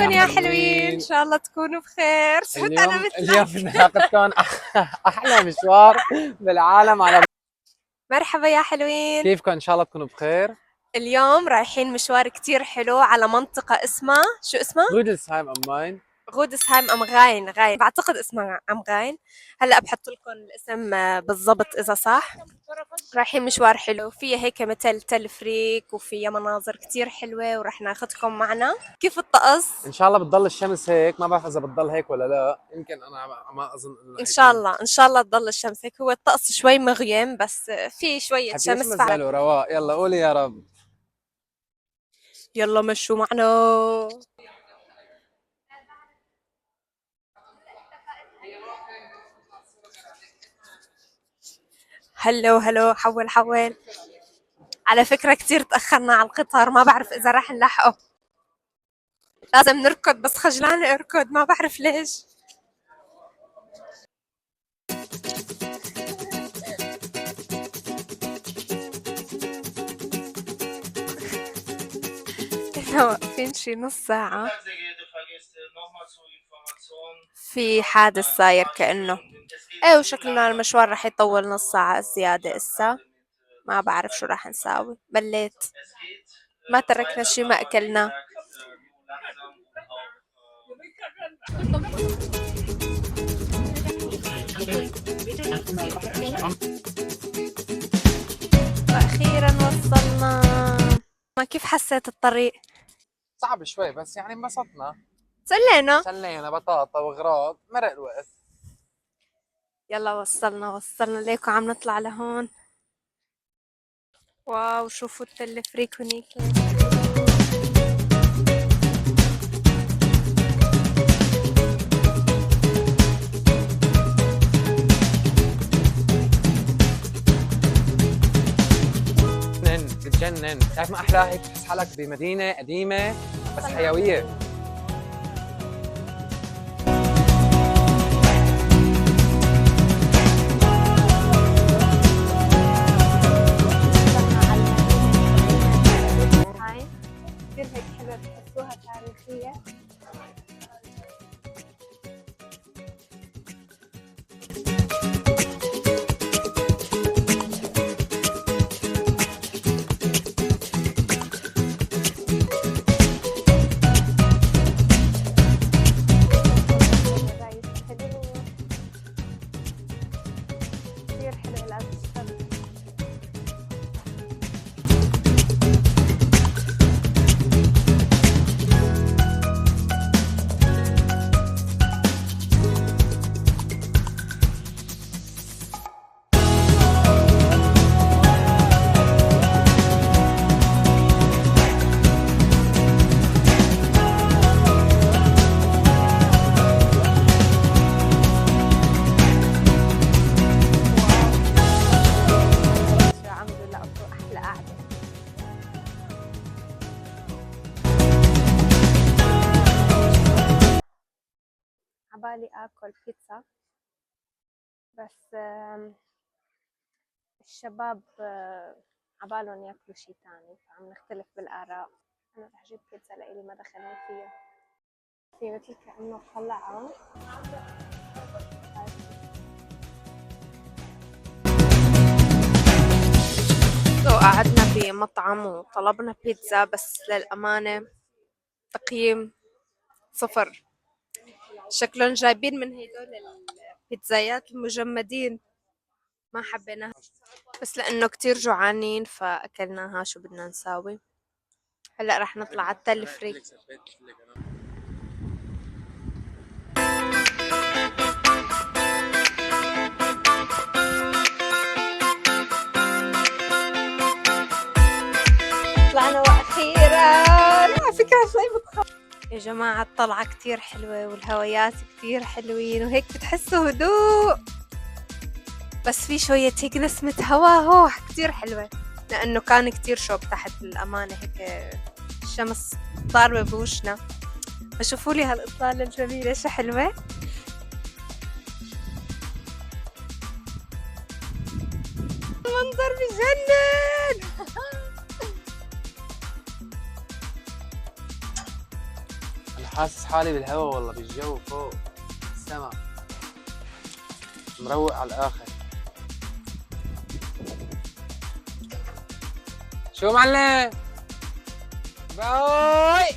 كيفكم يا حلوين؟ ان شاء الله تكونوا بخير. شفت انا اليوم مثلك. بناخذكم احلى مشوار بالعالم على مرحبا يا حلوين. كيفكم؟ ان شاء الله تكونوا بخير. اليوم رايحين مشوار كتير حلو على منطقة اسمها شو اسمها؟ رودلسهايم ام ماين. غودسهايم ام غاين بعتقد اسمها ام غاين. هلا بحط لكم الاسم بالضبط اذا صح. رايحين مشوار حلو فيه هيك مثل تلفريك وفيها مناظر كتير حلوة ورح ناخدكم معنا. كيف الطقس؟ ان شاء الله بتضل الشمس هيك، ما بعرف اذا بتضل هيك ولا لا، يمكن انا ما اظن انه ان شاء حيكون. الله ان شاء الله تضل الشمس هيك. هو الطقس شوي مغيم بس في شوية حكي شمس اسم حلو رواق، يلا قولي يا رب. يلا مشوا معنا. هلو هلو، حول. على فكرة كتير تأخرنا على القطار، ما بعرف إذا راح نلحقه. لازم نركض بس خجلانة أركض، ما بعرف ليش. احنا واقفين شي نص ساعة في حادث صاير كأنه. ايه وشكلنا المشوار رح يطول نص ساعة زيادة إسا. ما بعرف شو راح نساوي، مليت. ما تركنا شي ما أكلنا. وأخيرا وصلنا. ما كيف حسيت الطريق؟ صعب شوي بس يعني انبسطنا، سلينا. سلينا بطاطا واغراض، مرق الوقت. يلا وصلنا ليكو، عم نطلع لهون. واو شوفوا التلفريك هنيك. بتجنن، بتعرف ما احلاها هيك تحس حالك بمدينه قديمه بس حيويه. كثير هيك حلوة بتحسوها تاريخية. كثير حلوة الأسفل. عملوا لقطوا أحلى قعدة. عبالي آكل بيتزا بس الشباب عبالهم ياكلوا شي تاني، فعم نختلف بالآراء. أنا رح أجيب بيتزا لإلي ما دخلني فيها. في مثل كأنه قلعة. قعدنا بمطعم وطلبنا بيتزا بس للأمانة تقييم 0. شكلهم جايبين من هدول البيتزايات المجمدين، ما حبيناها بس لأنه كتير جوعانين فأكلناها. شو بدنا نساوي؟ هلأ رح نطلع على التلفريك. طلعنا وأخيرا. على فكرة شوي بتخوف يا جماعة. الطلعة كتير حلوة والهوايات كتير حلوين وهيك بتحسوا هدوء، بس في شوية هيك نسمة هوا هو كتير حلوة لأنه كان كتير شوب تحت للأمانة. هيك الشمس ضاربة بوشنا. فشوفوا لي هالإطلالة الجميلة شو حلوة. المنظر بجنن. حاسس حالي بالهوا والله، بالجو فوق السما، مروق على الاخر. شو معلم؟ باي.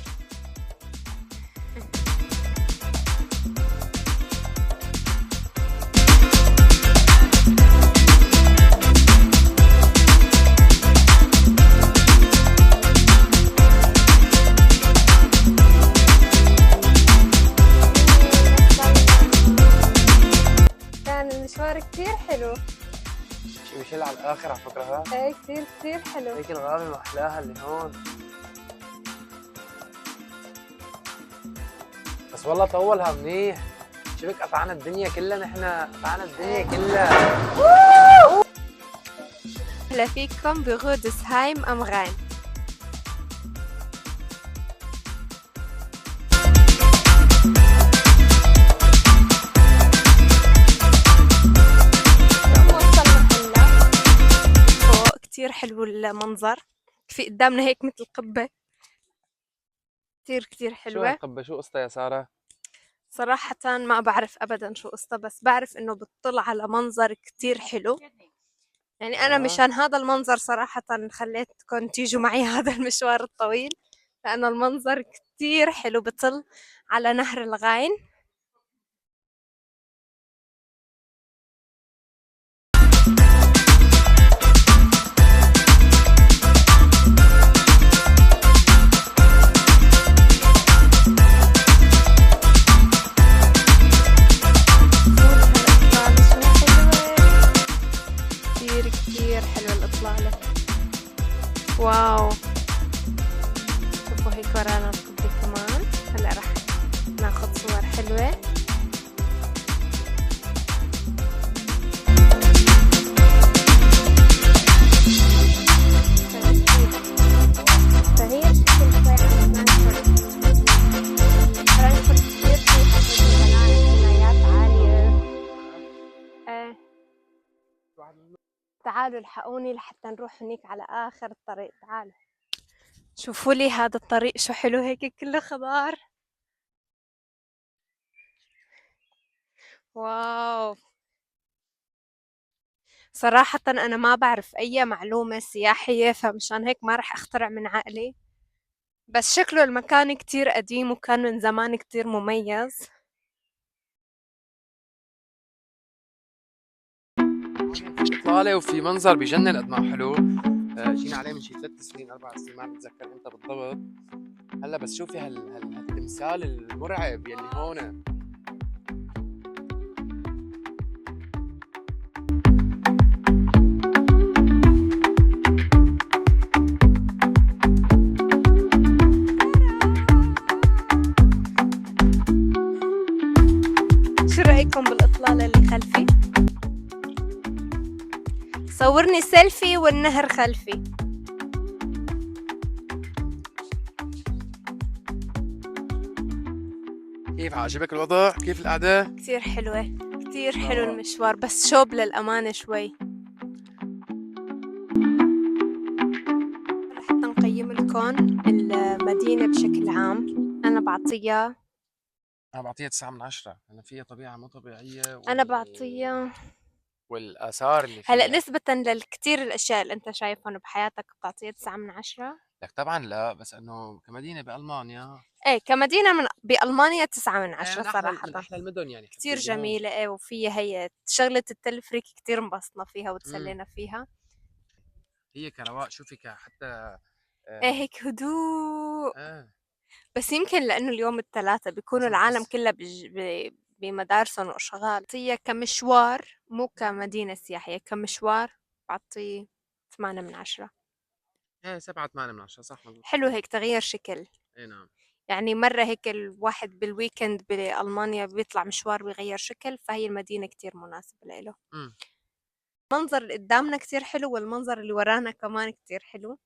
كان المشوار كتير حلو. شي بشل على الاخر على فكره. ها ايه كتير كتير حلو. هيك الغابه ما احلاها اللي هون. بس والله طولها منيح. شبك قطعنا الدنيا كلها، نحن قطعنا الدنيا كلها. اهلا فيكم بغودسهايم ام غايم. فوق كتير حلو المنظر، في قدامنا هيك مثل قبة كتير كتير شو حلوة. هالقبه؟ شو قصتها يا ساره؟ صراحة ما بعرف أبدا شو قصتها، بس بعرف إنه بتطل على منظر كتير حلو. يعني أنا مشان هذا المنظر صراحة خليتكم تيجوا معي هذا المشوار الطويل، لأنه المنظر كتير حلو، بطل على نهر الغاين. كتير كتير حلوة الإطلالة. واو، شوفوا هيك ورانا القبة كمان. هلا رح ناخد صور حلوة. فهي شكل شوي عن فرانكفورت. فرانكفورت كتير فيها بنايات عالية. تعالوا الحقوني لحتى نروح هنيك على آخر الطريق. تعالوا شوفوا لي هذا الطريق شو حلو، هيك كله خضار. واو، صراحة أنا ما بعرف أي معلومة سياحية، فمشان هيك ما رح أخترع من عقلي، بس شكله المكان كتير قديم وكان من زمان كتير مميز. إطلالة وفي منظر بجنن قد ما هو حلو. جينا عليه من شي 3 سنين 4 سنين، ما بتذكر امتى بالضبط. هلا بس شوفي هالتمثال المرعب يلي هون. شو رأيكم بالإطلالة اللي خلفي؟ صورني سيلفي والنهر خلفي. كيف عجبك الوضع؟ كيف القعدة؟ كتير حلوة، كتير حلو المشوار، بس شوب للأمانة شوي. حتى نقيم لكم المدينة بشكل عام، أنا بعطيها 9/10. أنا فيها طبيعة مو طبيعية أنا بعطيها والآثار اللي فيها. هلا نسبة للكتير الأشياء اللي أنت شايفهم بحياتك بتعطيها 9/10. لك طبعا لا، بس إنه كمدينة بألمانيا، إيه كمدينة بألمانيا 9/10 من صراحة. أحلى المدن يعني. كتير جميلة. إيه وفيها هي شغلة التلفريك كتير انبسطنا فيها وتسلينا فيها. هي كرواق، شوفي حتى إيه هيك هدوء. آه. بس يمكن لأنه اليوم الثلاثة بيكونوا العالم كلها بمدارسهم وأشغال. هي كمشوار مو كمدينة سياحية، كمشوار بعطيه 8/10. ايه 7/8 صح مظبوط. حلو هيك تغيير شكل. ايه نعم. يعني مرة هيك الواحد بالويكند بألمانيا بيطلع مشوار بيغير شكل، فهي المدينة كتير مناسبة له. المنظر اللي قدامنا كتير حلو، والمنظر اللي ورانا كمان كتير حلو.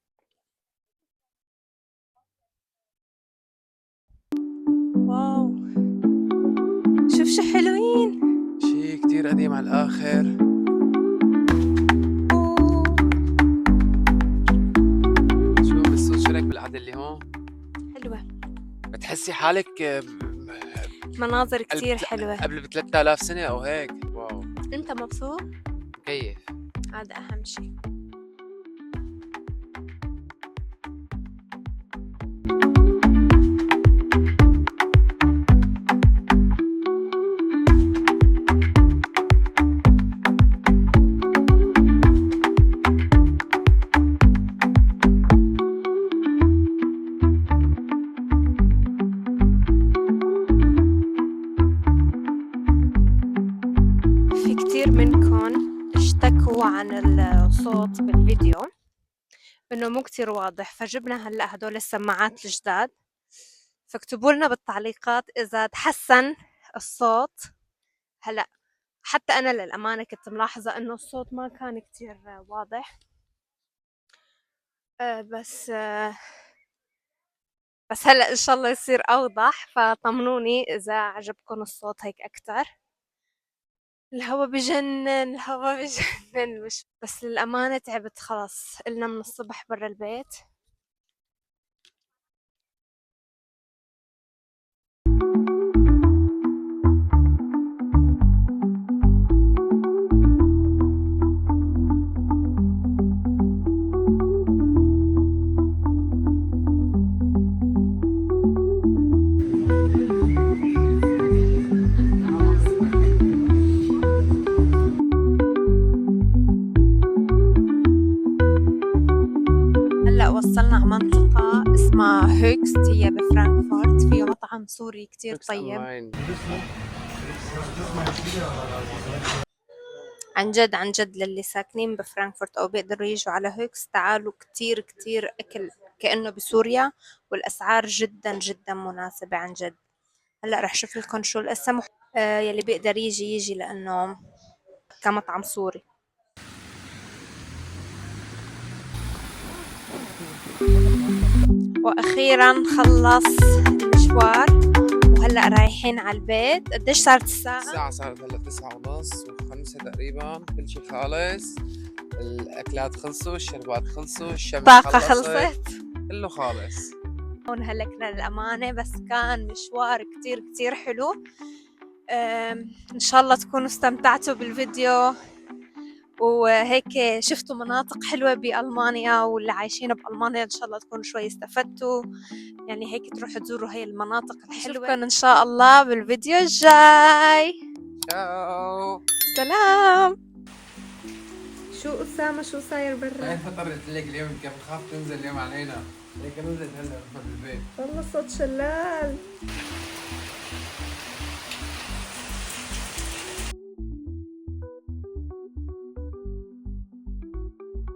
واو، شوف شو حلوين. شي كتير قديم على الآخر. شو بالصوت، شو رايك بالقعدة اللي هون؟ حلوة. بتحسي حالك مناظر كتير حلوة. قبل ب3000 سنة أو هيك. واو. انت مبسوط؟ كيف. هذا اهم شيء. في كتير منكم اشتكوا عن الصوت بالفيديو انه مو كتير واضح، فجبنا هلا هدول السماعات الجداد، فاكتبوا لنا بالتعليقات اذا تحسن الصوت. هلا حتى انا للامانه كنت ملاحظه انه الصوت ما كان كتير واضح، بس هلا ان شاء الله يصير اوضح، فطمنوني اذا عجبكم الصوت هيك اكتر. الهوا بجنن، الهوا بجنن، مش بس للأمانة تعبت خلاص، قلنا من الصبح برا البيت. هلا وصلنا على منطقة اسمها هوكست، هي بفرانكفورت، فيه مطعم سوري كتير طيب. عن جد عن جد للي ساكنين بفرانكفورت أو بيقدروا يجوا على هوكست، تعالوا، كتير كتير أكل كأنه بسوريا، والأسعار جدا جدا مناسبة عن جد. هلا رح شوف لكم شو الاسم. يلي بيقدر يجي لأنه كمطعم سوري. وأخيرا خلص المشوار وهلأ رايحين على البيت. قديش صارت الساعة؟ صارت هلا 9:30 و5 تقريبا. كل شي خالص، الأكلات خلصوا، الشربات خلصوا، الشمس الطاقة خلصت، كله خالص. هون هلكنا للأمانة، بس كان مشوار كتير كتير حلو. إن شاء الله تكونوا استمتعتوا بالفيديو، وهيك شفتوا مناطق حلوة بألمانيا، واللي عايشين بألمانيا إن شاء الله تكونوا شوي استفدتوا، يعني هيك تروحوا تزوروا هاي المناطق الحلوة. نشوفكم إن شاء الله بالفيديو الجاي. تشاو. سلام. شو أسامة، شو صاير برا؟ هاي الفطر قلت لك اليوم كيف بخاف تنزل اليوم علينا، هيك نزلت هلا بالبيت. والله صوت شلال.